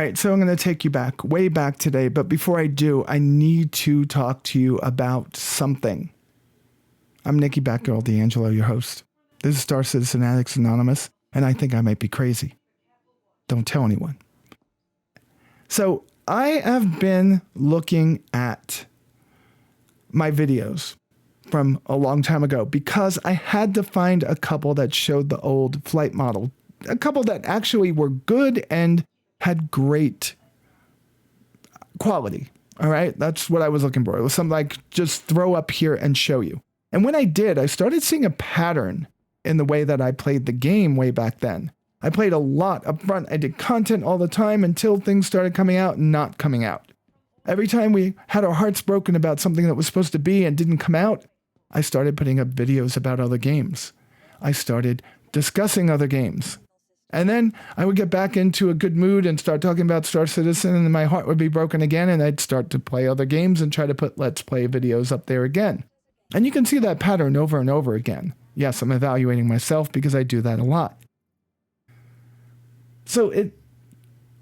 right, so I'm going to take you back, way back today. But before I do, I need to talk to you about something. I'm Nikki Batgirl D'Angelo, your host. This is Star Citizen Addicts Anonymous, and I think I might be crazy. Don't tell anyone. So I have been looking at my videos from a long time ago because I had to find a couple that showed the old flight model. A couple that actually were good and had great quality. All right, that's what I was looking for. It was something like just throw up here and show you. And when I did, I started seeing a pattern in the way that I played the game way back then. I played a lot up front. I did content all the time until things started coming out and not coming out. Every time we had our hearts broken about something that was supposed to be and didn't come out, I started putting up videos about other games. I started discussing other games. And then I would get back into a good mood and start talking about Star Citizen, and then my heart would be broken again, and I'd start to play other games and try to put Let's Play videos up there again. And you can see that pattern over and over again. Yes, I'm evaluating myself because I do that a lot. So it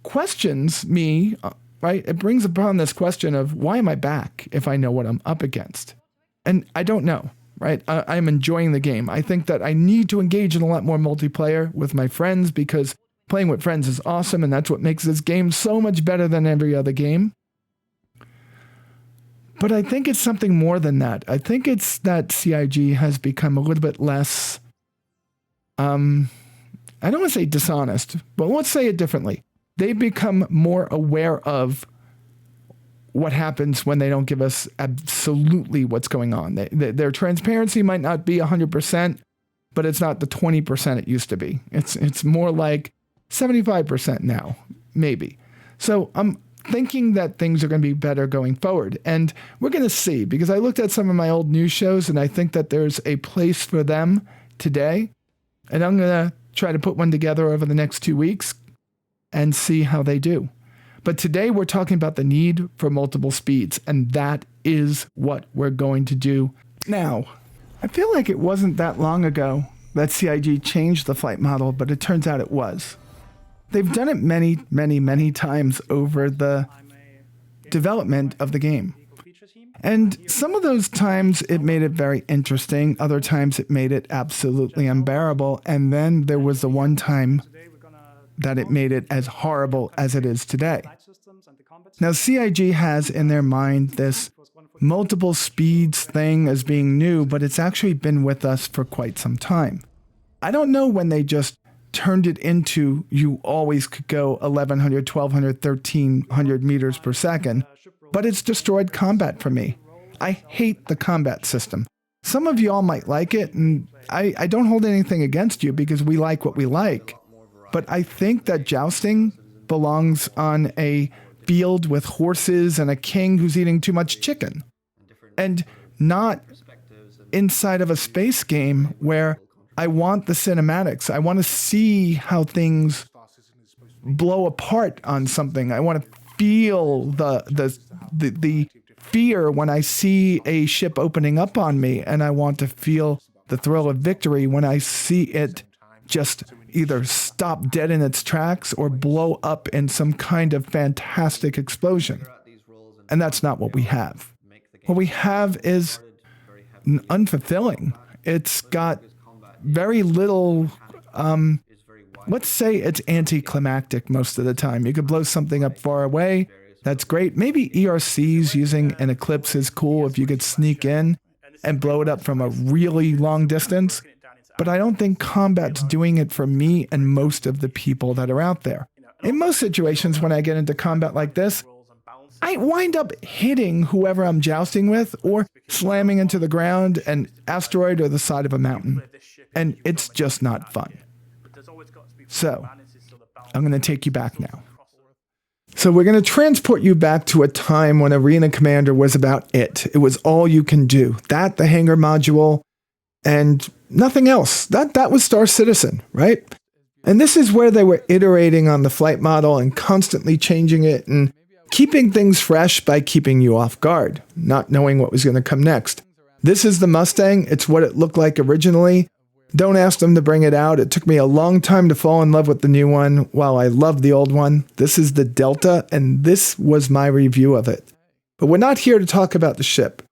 questions me, right? It brings upon this question of why am I back if I know what I'm up against? And I don't know, right? I'm enjoying the game. I think that I need to engage in a lot more multiplayer with my friends because playing with friends is awesome, and that's what makes this game so much better than every other game. But I think it's something more than that. I think it's that CIG has become a little bit less, I don't want to say dishonest, but let's say it differently. They become more aware of what happens when they don't give us absolutely what's going on. Their transparency might not be 100%, but it's not the 20% it used to be. It's more like 75% now, maybe. So I'm thinking that things are going to be better going forward. And we're going to see, because I looked at some of my old news shows and I think that there's a place for them today. And I'm going to try to put one together over the next 2 weeks and see how they do. But today we're talking about the need for multiple speeds, and that is what we're going to do now. I feel like it wasn't that long ago that CIG changed the flight model, but it turns out it was. They've done it many, many, many times over the development of the game. And some of those times it made it very interesting. Other times it made it absolutely unbearable. And then there was the one time that it made it as horrible as it is today. Now, CIG has in their mind this multiple speeds thing as being new, but it's actually been with us for quite some time. I don't know when they just turned it into you always could go 1,100, 1,200, 1,300 meters per second, but it's destroyed combat for me. I hate the combat system. Some of you all might like it, and I don't hold anything against you because we like what we like. But I think that jousting belongs on a field with horses and a king who's eating too much chicken, and not inside of a space game where I want the cinematics. I want to see how things blow apart on something. I want to feel the fear when I see a ship opening up on me, and I want to feel the thrill of victory when I see it just either stop dead in its tracks or blow up in some kind of fantastic explosion. And that's not what we have. What we have is unfulfilling. It's got very little, let's say it's anticlimactic most of the time. You could blow something up far away. That's great. Maybe ERCs using an eclipse is cool if you could sneak in and blow it up from a really long distance. But I don't think combat's doing it for me and most of the people that are out there. In most situations, when I get into combat like this, I wind up hitting whoever I'm jousting with or slamming into the ground, an asteroid or the side of a mountain. And it's just not fun. So, I'm going to take you back now. So we're going to transport you back to a time when Arena Commander was about it. It was all you can do. That, the hangar module, and nothing else. That was Star Citizen, right? And this is where they were iterating on the flight model and constantly changing it and keeping things fresh by keeping you off guard, not knowing what was going to come next. This is the Mustang. It's what it looked like originally. Don't ask them to bring it out. It took me a long time to fall in love with the new one while I loved the old one. This is the Delta, and this was my review of it. But we're not here to talk about the ship.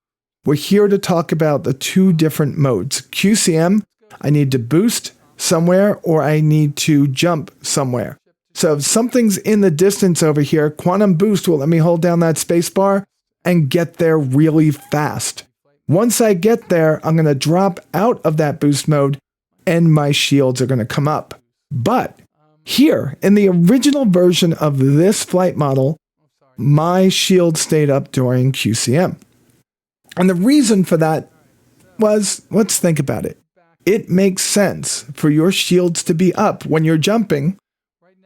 We're here to talk about the two different modes. QCM, I need to boost somewhere or I need to jump somewhere. So if something's in the distance over here, quantum boost will let me hold down that space bar and get there really fast. Once I get there, I'm going to drop out of that boost mode and my shields are going to come up. But here, in the original version of this flight model, my shield stayed up during QCM. And the reason for that was, let's think about it. It makes sense for your shields to be up when you're jumping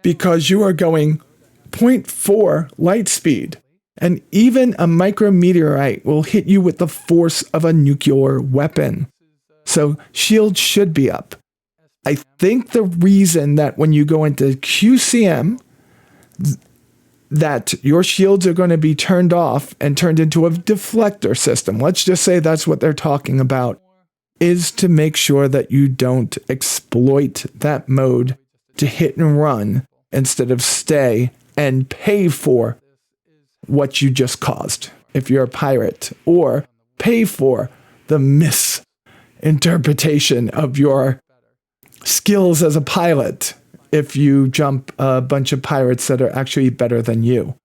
because you are going 0.4 light speed. And even a micrometeorite will hit you with the force of a nuclear weapon. So shields should be up. I think the reason that when you go into QCM, that your shields are going to be turned off and turned into a deflector system, let's just say that's what they're talking about, is to make sure that you don't exploit that mode to hit and run instead of stay and pay for what you just caused if you're a pirate, or pay for the misinterpretation of your skills as a pilot if you jump a bunch of pirates that are actually better than you.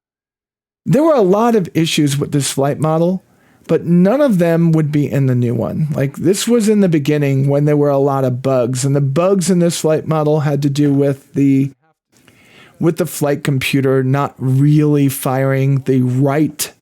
There were a lot of issues with this flight model, but none of them would be in the new one. Like, this was in the beginning when there were a lot of bugs, and the bugs in this flight model had to do with the flight computer not really firing the right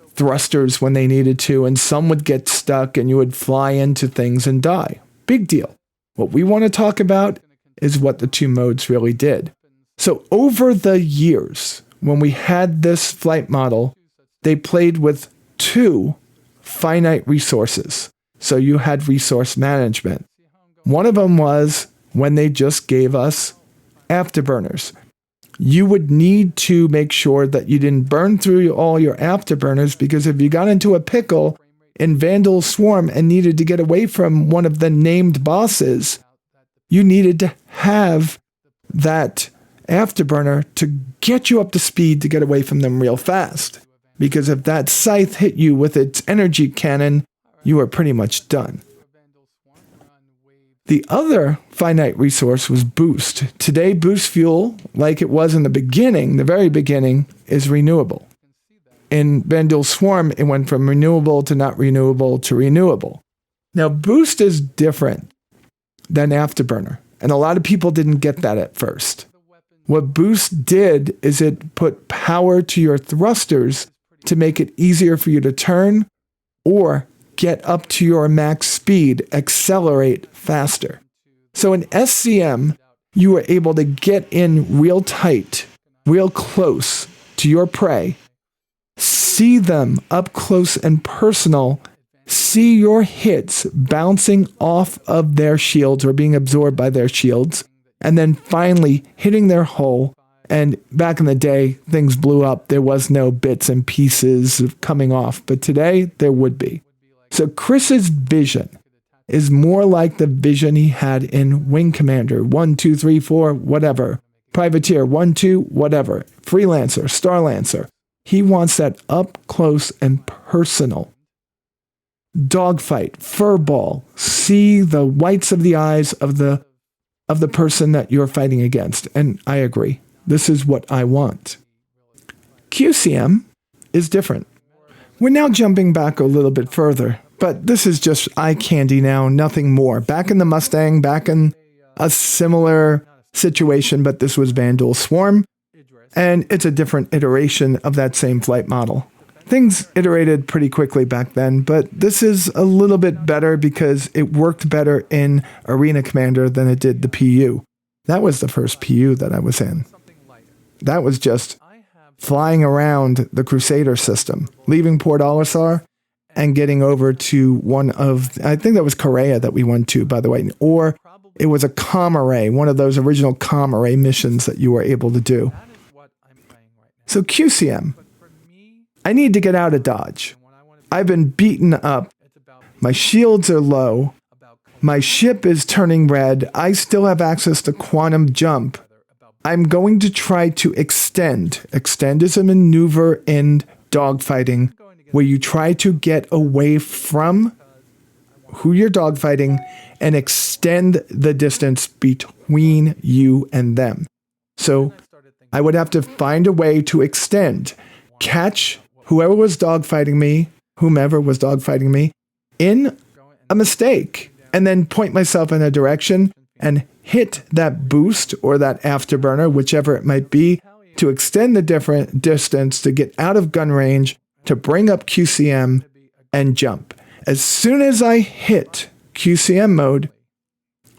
thrusters when they needed to, and some would get stuck and you would fly into things and die. Big deal. What we want to talk about is what the two modes really did. So over the years, when we had this flight model, they played with two finite resources. So you had resource management. One of them was when they just gave us afterburners. You would need to make sure that you didn't burn through all your afterburners, because if you got into a pickle in Vandal Swarm and needed to get away from one of the named bosses, you needed to have that afterburner to get you up to speed to get away from them real fast. Because if that scythe hit you with its energy cannon, you were pretty much done. The other finite resource was boost. Today, boost fuel, like it was in the beginning, the very beginning, is renewable. In Vandal Swarm, it went from renewable to not renewable to renewable. Now, boost is different than afterburner, and a lot of people didn't get that at first. What boost did is it put power to your thrusters to make it easier for you to turn or get up to your max speed, accelerate faster. So in SCM, you were able to get in real tight, real close to your prey, see them up close and personal, see your hits bouncing off of their shields or being absorbed by their shields, and then finally hitting their hull. And back in the day, things blew up. There was no bits and pieces coming off, but today there would be. So Chris's vision is more like the vision he had in Wing Commander 1, 2, 3, 4, whatever. Privateer 1, 2, whatever. Freelancer, Starlancer. He wants that up close and personal. Dogfight, furball. See the whites of the eyes of the person that you're fighting against. And I agree. This is what I want. QCM is different. We're now jumping back a little bit further, but this is just eye candy now, nothing more. Back in the Mustang, back in a similar situation, but this was Vandal Swarm, and it's a different iteration of that same flight model. Things iterated pretty quickly back then, but this is a little bit better because it worked better in Arena Commander than it did the PU. That was the first PU that I was in. That was just flying around the Crusader system, leaving Port Olisar and getting over to one of, I think that was Korea that we went to, by the way, or it was a comm array, one of those original comm array missions that you were able to do. So QCM, I need to get out of Dodge. I've been beaten up. My shields are low. My ship is turning red. I still have access to quantum jump. I'm going to try to extend. Extend is a maneuver in dogfighting where you try to get away from who you're dogfighting and extend the distance between you and them. So I would have to find a way to extend, catch whoever was dogfighting me, whomever was dogfighting me, in a mistake, and then point myself in a direction and hit that boost or that afterburner, whichever it might be, to extend the different distance to get out of gun range, to bring up QCM and jump. As soon as I hit QCM mode,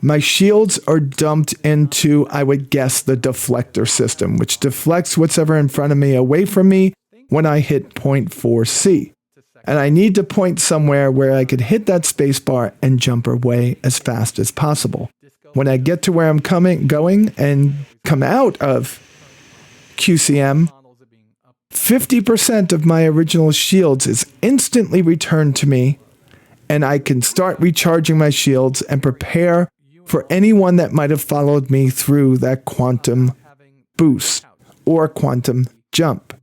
my shields are dumped into, I would guess, the deflector system, which deflects whatever in front of me away from me when I hit point 4C. And I need to point somewhere where I could hit that spacebar and jump away as fast as possible. When I get to where I'm going and come out of QCM, 50% of my original shields is instantly returned to me, and I can start recharging my shields and prepare for anyone that might have followed me through that quantum boost or quantum jump.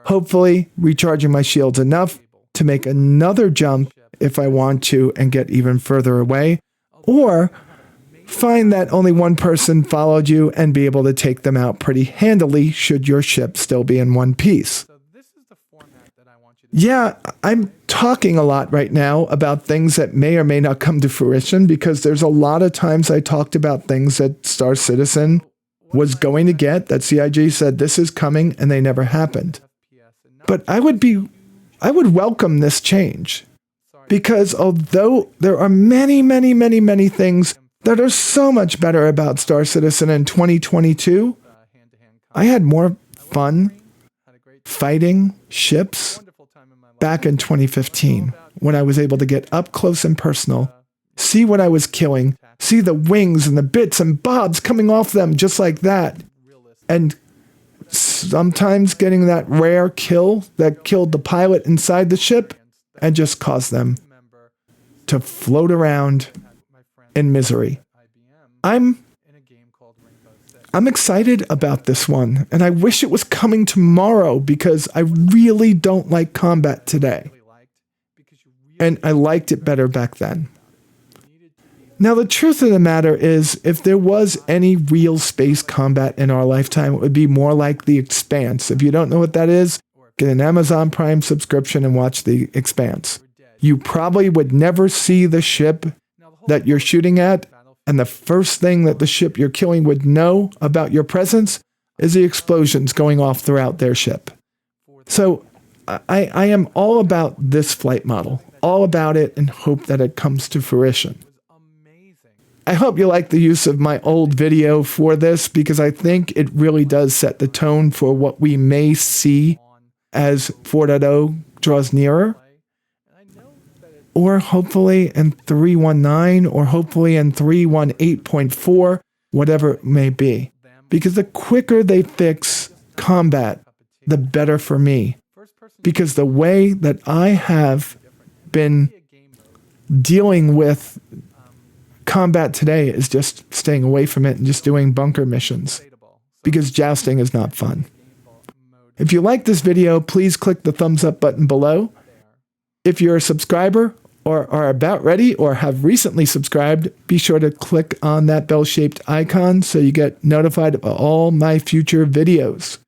Hopefully, recharging my shields enough to make another jump if I want to and get even further away, or find that only one person followed you and be able to take them out pretty handily should your ship still be in one piece. Yeah, I'm talking a lot right now about things that may or may not come to fruition because there's a lot of times I talked about things that Star Citizen was going to get, that CIG said this is coming, and they never happened. But I would welcome this change because although there are many, many, many, many things that are so much better about Star Citizen in 2022, I had more fun fighting ships back in 2015 when I was able to get up close and personal, see what I was killing, see the wings and the bits and bobs coming off them just like that, and sometimes getting that rare kill that killed the pilot inside the ship and just caused them to float around in misery. I'm excited about this one, and I wish it was coming tomorrow because I really don't like combat today. And I liked it better back then. Now, the truth of the matter is, if there was any real space combat in our lifetime, it would be more like The Expanse. If you don't know what that is, get an Amazon Prime subscription and watch The Expanse. You probably would never see the ship that you're shooting at, and the first thing that the ship you're killing would know about your presence is the explosions going off throughout their ship. So I am all about this flight model, all about it, and hope that it comes to fruition. I hope you like the use of my old video for this because I think it really does set the tone for what we may see as 4.0 draws nearer. Or hopefully in 3.19, or hopefully in 3.18.4, whatever it may be. Because the quicker they fix combat, the better for me. Because the way that I have been dealing with combat today is just staying away from it and just doing bunker missions. Because jousting is not fun. If you like this video, please click the thumbs up button below. If you're a subscriber or are about ready or have recently subscribed, be sure to click on that bell-shaped icon so you get notified of all my future videos.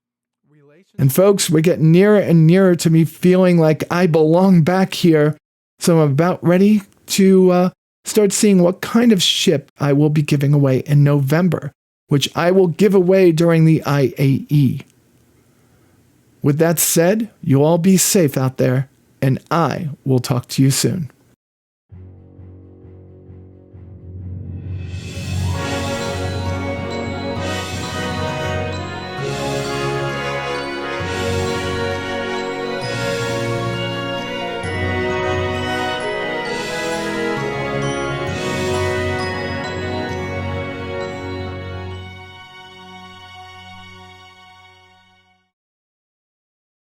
And folks, we're getting nearer and nearer to me feeling like I belong back here, so I'm about ready to start seeing what kind of ship I will be giving away in November, which I will give away during the IAE. With that said, you all be safe out there, and I will talk to you soon.